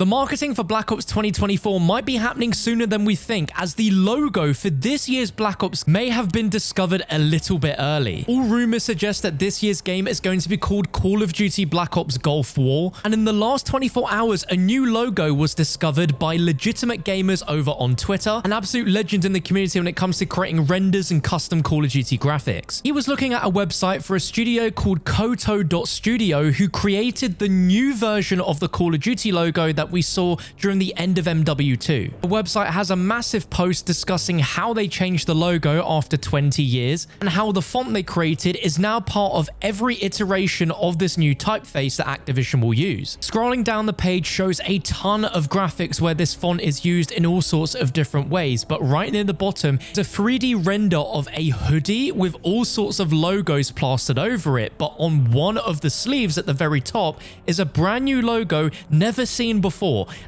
The marketing for Black Ops 2024 might be happening sooner than we think, as the logo for this year's Black Ops may have been discovered a little bit early. All rumors suggest that this year's game is going to be called Call of Duty Black Ops Gulf War, and in the last 24 hours, a new logo was discovered by legitimate gamers over on Twitter, an absolute legend in the community when it comes to creating renders and custom Call of Duty graphics. He was looking at a website for a studio called Koto.studio, who created the new version of the Call of Duty logo that we saw during the end of MW2. The website has a massive post discussing how they changed the logo after 20 years and how the font they created is now part of every iteration of this new typeface that Activision will use. Scrolling down the page shows a ton of graphics where this font is used in all sorts of different ways, but right near the bottom is a 3D render of a hoodie with all sorts of logos plastered over it, but on one of the sleeves at the very top is a brand new logo never seen before,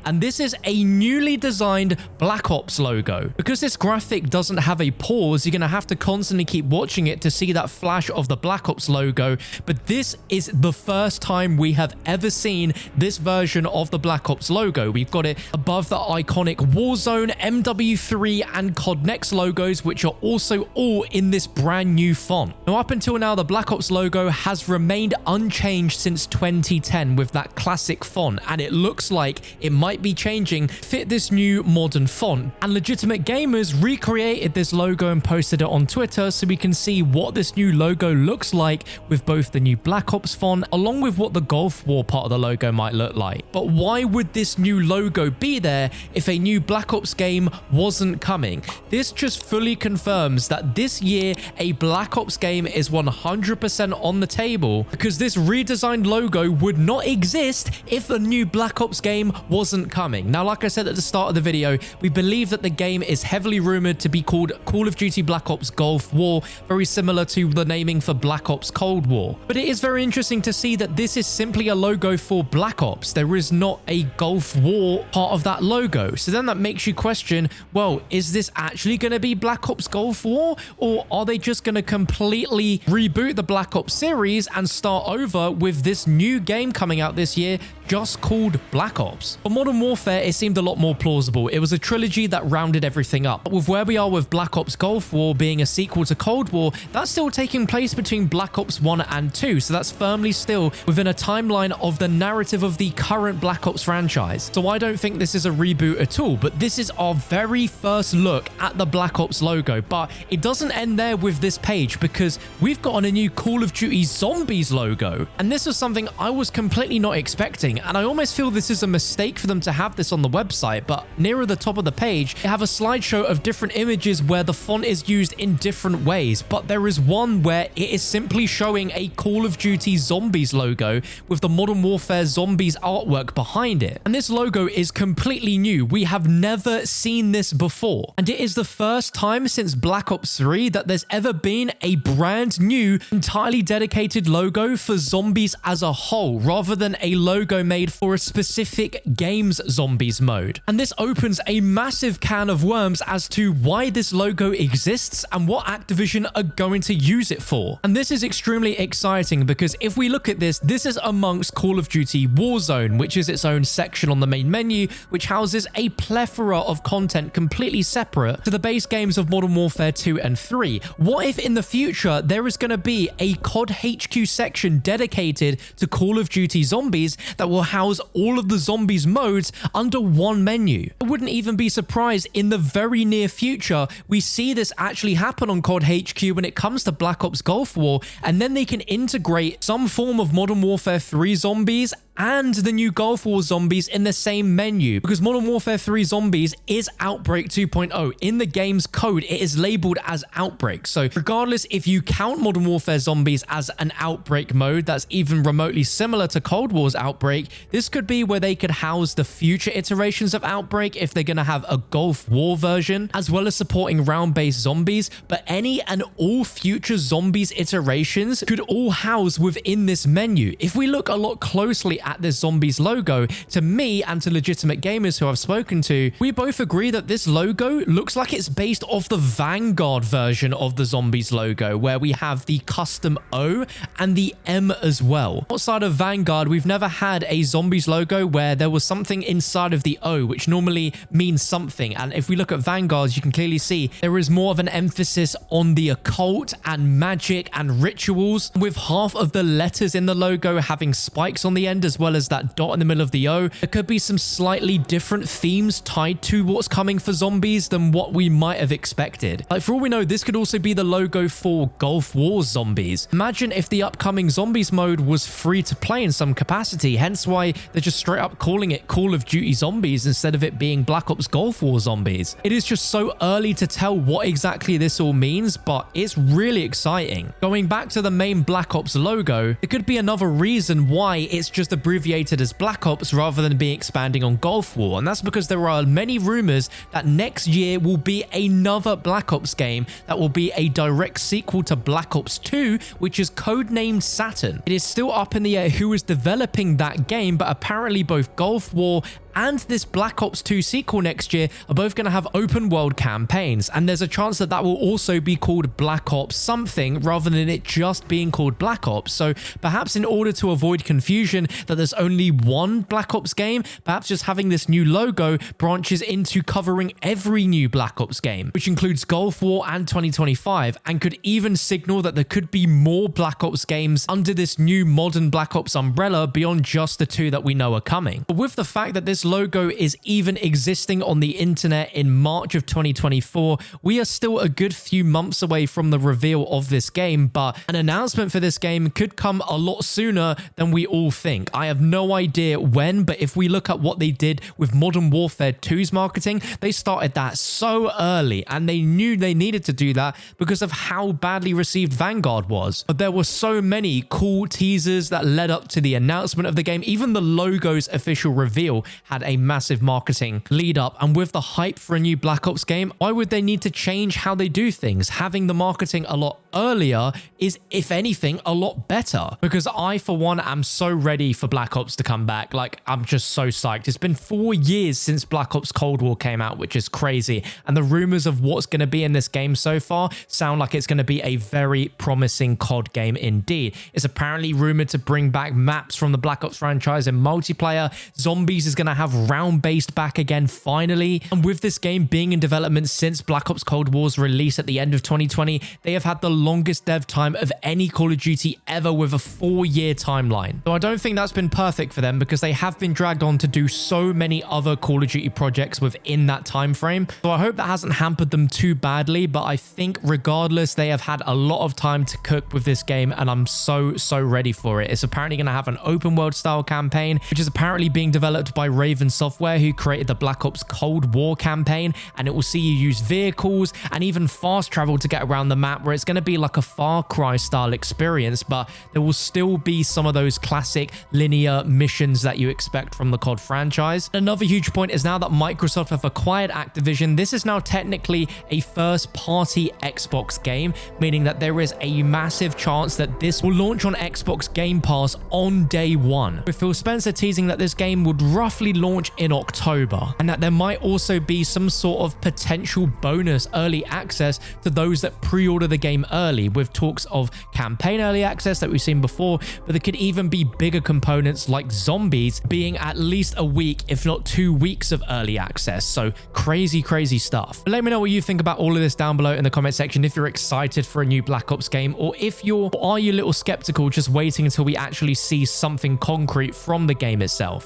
and this is a newly designed Black Ops logo. Because this graphic doesn't have a pause, you're going to have to constantly keep watching it to see that flash of the Black Ops logo, but this is the first time we have ever seen this version of the Black Ops logo. We've got it above the iconic Warzone, MW3 and COD Next logos, which are also all in this brand new font. Now, up until now, the Black Ops logo has remained unchanged since 2010 with that classic font, and it looks like it might be changing to fit this new modern font. And legitimate gamers recreated this logo and posted it on Twitter so we can see what this new logo looks like with both the new Black Ops font along with what the Gulf War part of the logo might look like. But why would this new logo be there if a new Black Ops game wasn't coming? This just fully confirms that this year a Black Ops game is 100% on the table, because this redesigned logo would not exist if a new Black Ops game wasn't coming. Now, like I said at the start of the video, we believe that the game is heavily rumored to be called Call of Duty Black Ops Gulf War, very similar to the naming for Black Ops Cold War. But it is very interesting to see that this is simply a logo for Black Ops. There is not a Gulf War part of that logo. So then that makes you question, well, is this actually going to be Black Ops Gulf War, or are they just going to completely reboot the Black Ops series and start over with this new game coming out this year just called Black Ops? For Modern Warfare, it seemed a lot more plausible. It was a trilogy that rounded everything up. But with where we are with Black Ops Gulf War being a sequel to Cold War, that's still taking place between Black Ops 1 and 2, so that's firmly still within a timeline of the narrative of the current Black Ops franchise. So I don't think this is a reboot at all, but this is our very first look at the Black Ops logo. But it doesn't end there with this page, because we've gotten a new Call of Duty Zombies logo, and this was something I was completely not expecting, and I almost feel this is a mistake for them to have this on the website. But nearer the top of the page, they have a slideshow of different images where the font is used in different ways, but there is one where it is simply showing a Call of Duty Zombies logo with the Modern Warfare Zombies artwork behind it. And this logo is completely new. We have never seen this before, and it is the first time since Black Ops 3 that there's ever been a brand new, entirely dedicated logo for zombies as a whole, rather than a logo made for a specific game's zombies mode. And this opens a massive can of worms as to why this logo exists and what Activision are going to use it for. And this is extremely exciting, because if we look at this, this is amongst Call of Duty Warzone, which is its own section on the main menu, which houses a plethora of content completely separate to the base games of Modern Warfare 2 and 3. What if in the future there is going to be a COD HQ section dedicated to Call of Duty Zombies that will house all of the zombies modes under one menu? I wouldn't even be surprised in the very near future we see this actually happen on COD HQ when it comes to Black Ops Gulf War, and then they can integrate some form of Modern Warfare 3 zombies and the new Gulf War zombies in the same menu, because Modern Warfare 3 Zombies is Outbreak 2.0. In the game's code, it is labeled as Outbreak. So regardless if you count Modern Warfare Zombies as an Outbreak mode that's even remotely similar to Cold War's Outbreak, this could be where they could house the future iterations of Outbreak if they're going to have a Gulf War version, as well as supporting round-based zombies. But any and all future zombies iterations could all house within this menu. If we look a lot closely at this zombies logo, to me and to legitimate gamers who I've spoken to, we both agree that this logo looks like it's based off the Vanguard version of the zombies logo, where we have the custom O and the M as well. Outside of Vanguard, we've never had a zombies logo where there was something inside of the O, which normally means something. And if we look at Vanguard, you can clearly see there is more of an emphasis on the occult and magic and rituals, with half of the letters in the logo having spikes on the end, as well as that dot in the middle of the O. There could be some slightly different themes tied to what's coming for zombies than what we might have expected. Like, for all we know, this could also be the logo for Gulf War zombies. Imagine if the upcoming zombies mode was free to play in some capacity, hence why they're just straight up calling it Call of Duty Zombies instead of it being Black Ops Gulf War Zombies. It is just so early to tell what exactly this all means, but it's really exciting. Going back to the main Black Ops logo, it could be another reason why it's just abbreviated as Black Ops rather than being expanding on Gulf War, and that's because there are many rumors that next year will be another Black Ops game that will be a direct sequel to Black Ops 2, which is codenamed Saturn. It is still up in the air who is developing that game, but apparently both Gulf War and this Black Ops 2 sequel next year are both going to have open world campaigns, and there's a chance that that will also be called Black Ops something rather than it just being called Black Ops. So perhaps in order to avoid confusion that there's only one Black Ops game, perhaps just having this new logo branches into covering every new Black Ops game, which includes Gulf War and 2025, and could even signal that there could be more Black Ops games under this new modern Black Ops umbrella beyond just the two that we know are coming. But with the fact that this logo is even existing on the internet in March of 2024, we are still a good few months away from the reveal of this game, but an announcement for this game could come a lot sooner than we all think. I have no idea when, but if we look at what they did with Modern Warfare 2's marketing, they started that so early, and they knew they needed to do that because of how badly received Vanguard was. But there were so many cool teasers that led up to the announcement of the game. Even the logo's official reveal had a massive marketing lead up, and with the hype for a new Black Ops game, why would they need to change how they do things? Having the marketing a lot earlier is, if anything, a lot better, because I, for one, am so ready for Black Ops to come back. Like, I'm just so psyched. It's been 4 years since Black Ops Cold War came out, which is crazy, and the rumors of what's going to be in this game so far sound like it's going to be a very promising COD game indeed. It's apparently rumored to bring back maps from the Black Ops franchise in multiplayer. Zombies is going to have round-based back again finally, and with this game being in development since Black Ops Cold War's release at the end of 2020, they have had the longest dev time of any Call of Duty ever, with a 4-year timeline. So I don't think that's been perfect for them, because they have been dragged on to do so many other Call of Duty projects within that time frame. So I hope that hasn't hampered them too badly, but I think regardless, they have had a lot of time to cook with this game, and I'm so ready for it. It's apparently going to have an open world style campaign, which is apparently being developed by Raven Software, who created the Black Ops Cold War campaign, and it will see you use vehicles and even fast travel to get around the map, where it's going to be like a Far Cry style experience, but there will still be some of those classic linear missions that you expect from the COD franchise. Another huge point is now that Microsoft have acquired Activision, this is now technically a first-party Xbox game, meaning that there is a massive chance that this will launch on Xbox Game Pass on day one, with Phil Spencer teasing that this game would roughly launch in October, and that there might also be some sort of potential bonus early access to those that pre-order the game early, with talks of campaign early access that we've seen before, but there could even be bigger components like zombies being at least a week, if not 2 weeks of early access. So crazy stuff. But let me know what you think about all of this down below in the comment section, if you're excited for a new Black Ops game, or if are you a little skeptical, just waiting until we actually see something concrete from the game itself.